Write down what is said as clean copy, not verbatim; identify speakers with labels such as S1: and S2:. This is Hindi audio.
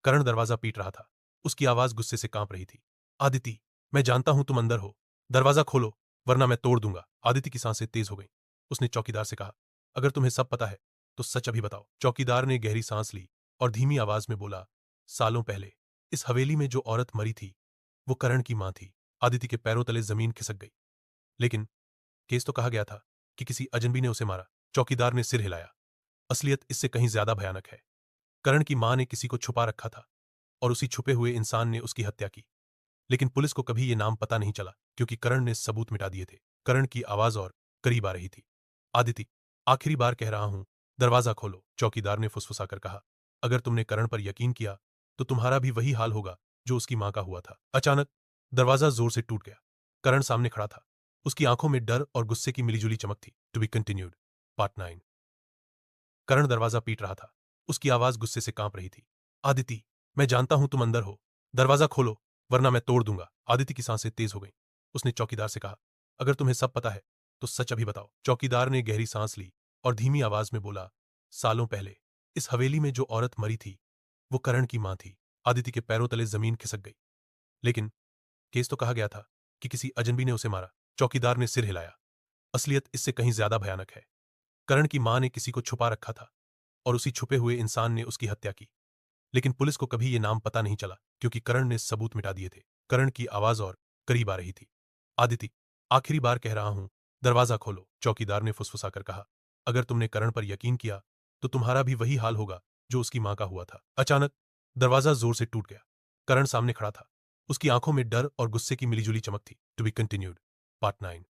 S1: करण दरवाजा पीट रहा था। उसकी आवाज गुस्से से कांप रही थी। आदिति, मैं जानता हूं तुम अंदर हो। दरवाजा खोलो, वरना मैं तोड़ दूंगा। आदिति की सांसें तेज हो गईं। उसने चौकीदार से कहा, अगर तुम्हें सब पता है तो सच अभी बताओ। चौकीदार ने गहरी सांस ली और धीमी आवाज में बोला, सालों पहले इस हवेली में जो औरत मरी थी वो करण की मां थी। आदिति के पैरों तले जमीन खिसक गई। लेकिन केस तो कहा गया था कि किसी अजनबी ने उसे मारा। चौकीदार ने सिर हिलाया। असलियत इससे कहीं ज्यादा भयानक है। करण की मां ने किसी को छुपा रखा था और उसी छुपे हुए इंसान ने उसकी हत्या की। लेकिन पुलिस को कभी ये नाम पता नहीं चला क्योंकि करण ने सबूत मिटा दिए थे। करण की आवाज और करीब आ रही थी। आदिति, आखिरी बार कह रहा हूं, दरवाजा खोलो। चौकीदार ने फुसफुसाकर कहा, अगर तुमने करण पर यकीन किया तो तुम्हारा भी वही हाल होगा जो उसकी मां का हुआ था। अचानक दरवाजा जोर से टूट गया। करण सामने खड़ा था। उसकी आंखों में डर और गुस्से की मिलीजुली चमक थी। To be continued, part 9। Karan दरवाजा पीट रहा था। उसकी आवाज गुस्से से कांप रही थी। आदिति, मैं जानता हूं तुम अंदर हो। दरवाजा खोलो, वरना मैं तोड़ दूंगा। आदिति की सांसें तेज हो गईं। उसने चौकीदार से कहा, अगर तुम्हें सब पता है तो सच अभी बताओ। चौकीदार ने गहरी सांस ली और धीमी आवाज में बोला, सालों पहले इस हवेली में जो औरत मरी थी वो करण की मां थी। आदिति के पैरों तले जमीन खिसक गई। लेकिन केस तो कहा गया था कि किसी अजनबी ने उसे मारा। चौकीदार ने सिर हिलाया। असलियत इससे कहीं ज्यादा भयानक है। करण की मां ने किसी को छुपा रखा था और उसी छुपे हुए इंसान ने उसकी हत्या की। लेकिन पुलिस को कभी ये नाम पता नहीं चला क्योंकि करण ने सबूत मिटा दिए थे। करण की आवाज और करीब आ रही थी। आदिति, आखिरी बार कह रहा हूं, दरवाजा खोलो। चौकीदार ने फुसफुसाकर कहा, अगर तुमने करण पर यकीन किया तो तुम्हारा भी वही हाल होगा जो उसकी मां का हुआ था। अचानक दरवाजा जोर से टूट गया। करण सामने खड़ा था। उसकी आंखों में डर और गुस्से की मिलीजुली चमक थी। To be continued, part 9।